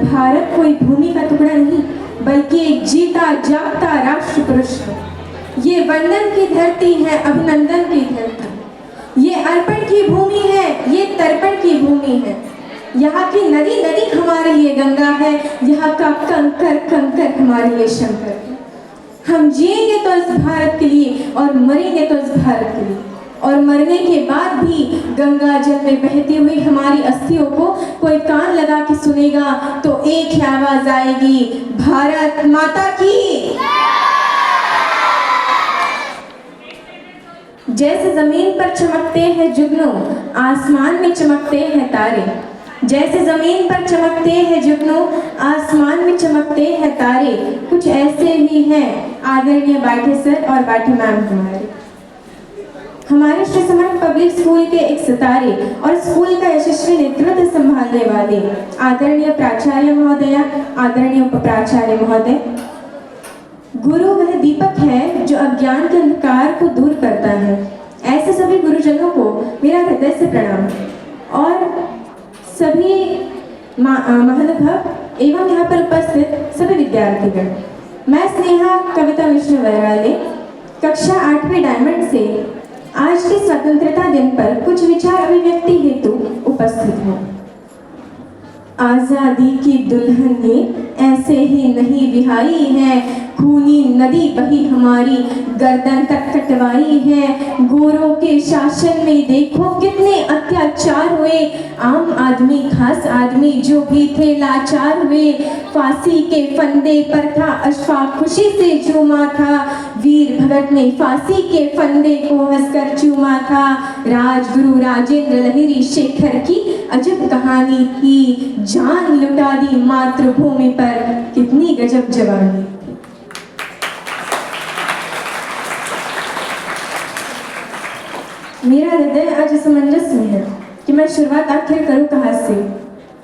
भारत कोई भूमि का टुकड़ा नहीं बल्कि एक जीता जागता राष्ट्र पुरुष है। ये वंदन की धरती है, अभिनंदन की धरती। ये अर्पण की भूमि है, ये तर्पण की भूमि है। यहाँ की नदी नदी हमारे लिए गंगा है, यहाँ का कंकर कंकर हमारे लिए शंकर है। हम जिएंगे तो इस भारत के लिए और मरेंगे तो इस भारत के लिए। और मरने के बाद भी गंगा जल में बहती हुई हमारी अस्थियों को कोई कान लगा के सुनेगा तो एक ही आवाज आएगी, भारत माता की। जैसे जमीन पर चमकते हैं जुगनू, आसमान में चमकते हैं तारे। जैसे जमीन पर चमकते हैं जुगनू, आसमान में चमकते हैं तारे, कुछ ऐसे ही हैं आदरणीय बाठी सर और बाठी मैम हमारे श्री समर्थ पब्लिक स्कूल के एक सितारे और स्कूल का यशस्वी नेतृत्व संभालने वाले आदरणीय प्राचार्य महोदया, आदरणीय उप प्राचार्य महोदय। गुरु वह दीपक है जो अज्ञान के अंधकार को दूर करता है। ऐसे सभी गुरुजनों को मेरा हृदय से प्रणाम और सभी महानुभाव एवं यहाँ पर उपस्थित सभी विद्यार्थीगण। मैं स्नेहा कविता विष्णु वैराले कक्षा 8वीं डायमंड से आज के स्वतंत्रता दिन पर कुछ विचार अभिव्यक्ति हेतु उपस्थित हूँ। आजादी की दुल्हन ने ऐसे ही नहीं बिहाई है, खूनी नदी बही हमारी गर्दन तक कटवाई है। गोरों के शासन में देखो कितने अत्याचार हुए, आम आदमी खास आदमी जो भी थे लाचार हुए। फांसी के फंदे पर था अशफाक खुशी से झूमा था, वीर भगत ने फांसी के फंदे को हंसकर चूमा था। राजगुरु राजेंद्र लहरी शेखर की अजब कहानी थी, जान लुटा दी मातृभूमि पर कितनी गजब जवानी। मेरा हृदय आज असमंजस में है कि मैं शुरुआत आखिर करूं कहां से।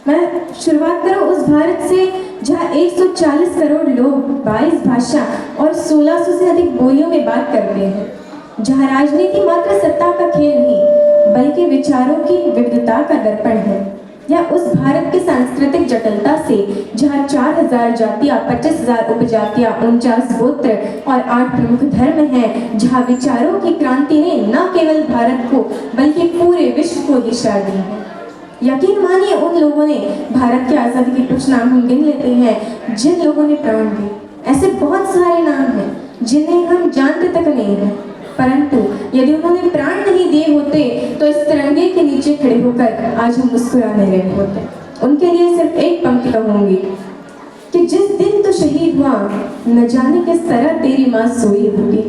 मैं शुरुआत करूं उस भारत से जहां 140 करोड़ लोग 22 भाषा और 1600 से अधिक बोलियों में बात करते हैं, जहां राजनीति मात्र सत्ता का खेल नहीं बल्कि विचारों की विविधता का दर्पण है। या उस भारत की सांस्कृतिक जटिलता से जहाँ 4000 जातियाँ, 25,000 उपजातियाँ, 49 गोत्र और 8 प्रमुख धर्म हैं, जहाँ विचारों की क्रांति ने न केवल भारत को बल्कि पूरे विश्व को दिशा दी है। यकीन मानिए उन लोगों ने भारत की आज़ादी के कुछ नाम हम गिन लेते हैं जिन लोगों ने प्राण दिए। ऐसे बहुत सारे नाम हैं जिन्हें हम जानते तक नहीं हैं, परंतु यदि उन्होंने प्राण नहीं दिए होते तो इस तिरंगे के नीचे खड़े होकर आज हम मुस्कुरा नहीं रहे होते। उनके लिए सिर्फ एक पंक्ति कहूंगी कि जिस दिन तो शहीद हुआ न जाने किस तरह तेरी माँ सोई होगी,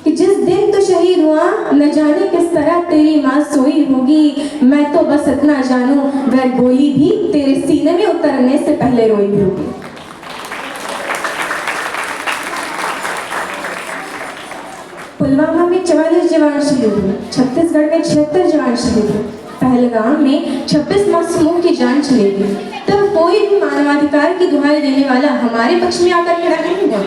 कि जिस दिन तो शहीद हुआ न जाने किस तरह तेरी माँ सोई होगी। मैं तो बस इतना जानूं वह गोली भी तेरे सीने में उतरने से पहले रोई होगी। पुलवामा में 44 जवान शहीद हुए, छत्तीसगढ़ में 76 जवान शहीद हुए, पहलगाम में 26 मासूमों की जान चली गई। तब कोई भी मानवाधिकार की दुहाई देने वाला हमारे पक्ष में आकर खड़ा नहीं हुआ,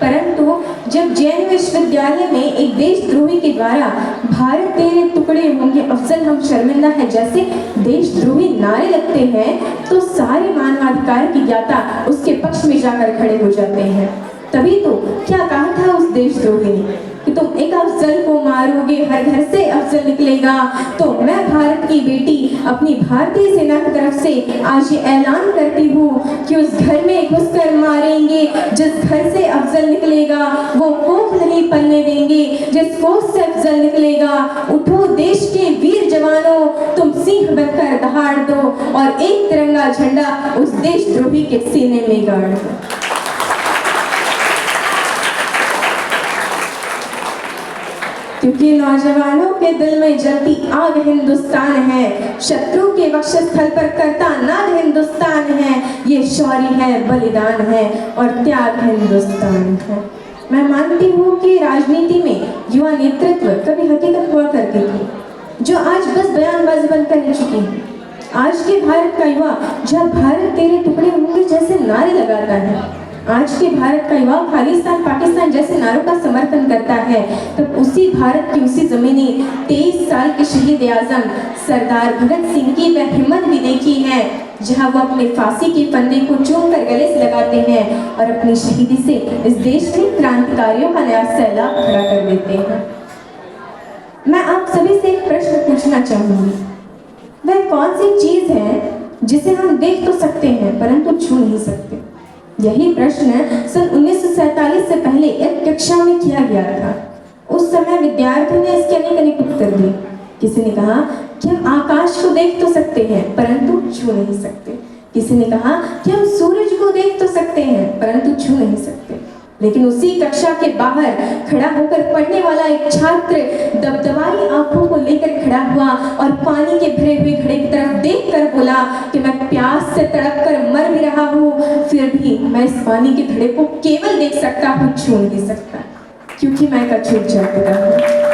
परंतु जब जैन विश्वविद्यालय में एक देशद्रोही के द्वारा भारत तेरे टुकड़े होंगे अफजल हम शर्मिंदा है जैसे देशद्रोही नारे लगते हैं तो सारे मानवाधिकार की ज्ञाता उसके पक्ष में जाकर खड़े हो जाते हैं। तभी तो क्या कहा था उस देशद्रोही ने कि तुम एक अफजल को मारोगे हर घर से अफजल निकलेगा। तो मैं भारत की बेटी अपनी भारतीय सेना की तरफ से आज ये ऐलान करती हूँ कि उस घर में घुसकर मारेंगे जिस घर से अफजल निकलेगा, वो कोख नहीं पलने देंगे जिस कोख से अफजल निकलेगा। उठो देश के वीर जवानों, तुम सिंह बनकर दहाड़ दो और एक तिरंगा झंडा उस देशद्रोही के सीने में गाड़ दो। क्योंकि नौजवानों के दिल में जलती आग हिंदुस्तान है, शत्रु के वक्षस्थल पर करता नाग हिंदुस्तान है। ये शौर्य है, बलिदान है और त्याग हिंदुस्तान है। मैं मानती हूँ कि राजनीति में युवा नेतृत्व कभी हकीकत हुआ करती थी जो आज बस बयानबाजी बनकर रह चुकी है। आज के भारत का युवा जब भारत तेरे टुकड़े होंगे जैसे नारे लगाता है, आज के भारत का युवा खालिस्तान पाकिस्तान जैसे नारों का समर्थन करता है, तब उसी भारत की उसी जमीनी 23 साल के शहीद आजम सरदार भगत सिंह की वह हिम्मत भी देखी है, जहां वो अपने फांसी के फंदे को चूम कर गले से लगाते हैं और अपनी शहीदी से इस देश के क्रांतिकारियों का नया सैलाब खड़ा कर देते हैं। मैं आप सभी से एक प्रश्न पूछना चाहूंगी, वह कौन सी चीज है जिसे हम देख तो सकते हैं परंतु छू नहीं सकते? यही प्रश्न सन 1947 से पहले एक कक्षा में किया गया था। उस समय विद्यार्थियों ने इसके अनेक उत्तर दिए। किसी ने कहा कि हम आकाश को देख तो सकते हैं परंतु छू नहीं सकते। किसी ने कहा कि हम सूरज को देख तो सकते हैं परंतु छू नहीं सकते। लेकिन उसी कक्षा के बाहर खड़ा होकर पढ़ने वाला एक छात्र दबदबाई आंखों को लेकर खड़ा हुआ और पानी के भरे हुए घड़े की तरफ देखकर बोला कि मैं प्यास से तड़प कर मर भी रहा हूँ, फिर भी मैं इस पानी के घड़े को केवल देख सकता हूँ, छू नहीं सकता, क्योंकि मैं एक अछूत जाति का हूँ।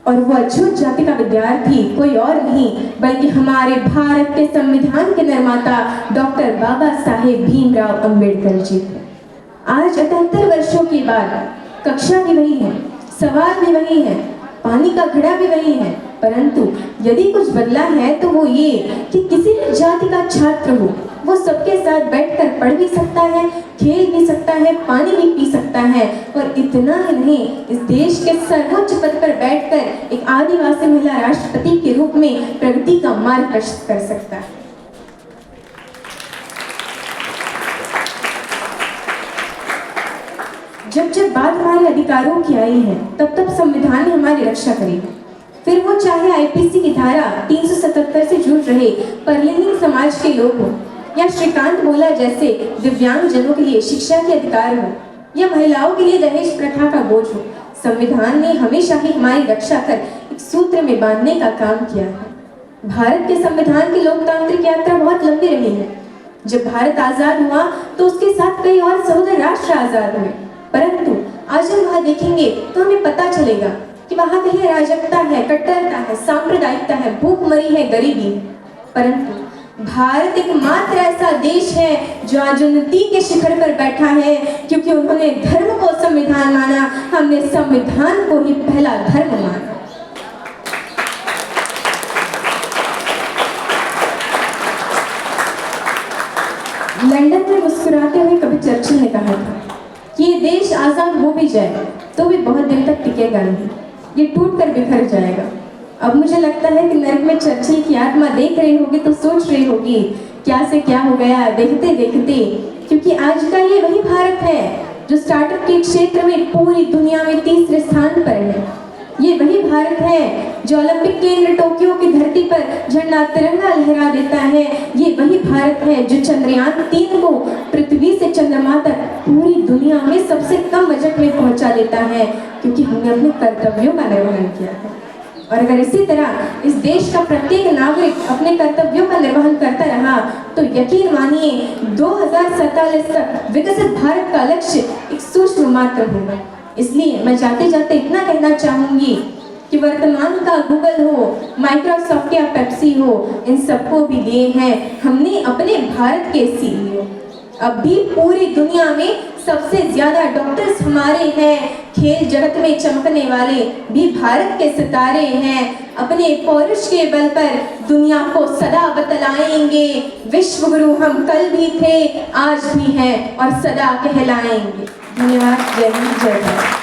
और वो अछूत जाति का विद्यार्थी कोई और नहीं बल्कि हमारे भारत के संविधान के निर्माता डॉक्टर बाबा साहेब भीमराव अंबेडकर जी थे। आज 78 वर्षों के बाद कक्षा भी वही है, सवाल भी वही है, पानी का घड़ा भी वही है, परंतु यदि कुछ बदला है तो वो ये कि किसी भी जाति का छात्र हो, वो सबके साथ बैठकर पढ़ भी सकता है, खेल भी सकता है, पानी भी पी सकता है, और इतना ही नहीं, इस देश के सर्वोच्च पद पर बैठकर एक आदिवासी महिला राष्ट्रपति के रूप में प्रगति का मार्ग प्रशस्त कर सकता है। जब जब बात हमारे अधिकारों की आई है, तब तब संविधान ने हमारी रक्षा करी है। फिर वो चाहे आईपीसी की धारा 377 से जुड़ रहे परलिंग समाज के लोग हों, या श्रीकांत बोला जैसे दिव्यांग जनों के लिए शिक्षा के अधिकार हो, या महिलाओं के लिए दहेज प्रथा का बोझ हो, संविधान ने हमेशा ही हमारी रक्षा कर एक सूत्र में बांधने का काम किया है। भारत के संविधान की लोकतांत्रिक यात्रा बहुत लंबी रही है। जब भारत आजाद हुआ तो उसके साथ कई और सहोदर राष्ट्र आजाद हुए, परंतु आज हम वहां देखेंगे तो हमें पता चलेगा कि वहां कहीं अराजकता है, कट्टरता है, सांप्रदायिकता है, भूखमरी है, गरीबी है, परंतु भारत एकमात्र ऐसा देश है जो आज उन्नति के शिखर पर बैठा है, क्योंकि उन्होंने धर्म को संविधान माना, हमने संविधान को ही पहला धर्म माना। लंदन में मुस्कुराते हुए कभी चर्चिल ने कहा था कि ये देश आजाद हो भी जाए तो भी बहुत दिन तक टिकेगा नहीं, ये टूट कर बिखर जाएगा। अब मुझे लगता है कि नर्क में चर्चिल की आत्मा देख रही होगी तो सोच रही होगी क्या से क्या हो गया देखते देखते, क्योंकि आज का ये वही भारत है जो स्टार्टअप के क्षेत्र में पूरी दुनिया में तीसरे स्थान पर है। ये वही भारत है जो ओलंपिक केंद्र टोक्यो की धरती पर झंडा तिरंगा लहरा देता है। ये वही भारत है जो चंद्रयान 3 को पृथ्वी से चंद्रमा तक पूरी दुनिया में सबसे कम बजट में पहुंचा देता है, क्योंकि हमने अपने कर्तव्यों का निर्वहन किया है। और अगर इसी तरह इस देश का प्रत्येक नागरिक अपने कर्तव्यों का निर्वहन करता रहा तो यकीन मानिए 2047 तक विकसित भारत का लक्ष्य एक सूक्ष्म मात्र होगा। इसलिए मैं जाते जाते इतना कहना चाहूंगी कि वर्तमान का गूगल हो, माइक्रोसॉफ्ट या पेप्सी हो, इन सबको भी दिए हैं हमने अपने भारत के सीईओ। अब भी पूरी दुनिया में सबसे ज्यादा डॉक्टर्स हमारे हैं, खेल जगत में चमकने वाले भी भारत के सितारे हैं। अपने पौरुष के बल पर दुनिया को सदा बतलाएंगे, विश्व गुरु हम कल भी थे, आज भी हैं और सदा कहलाएंगे। धन्यवाद। जय हिंद, जय भारत।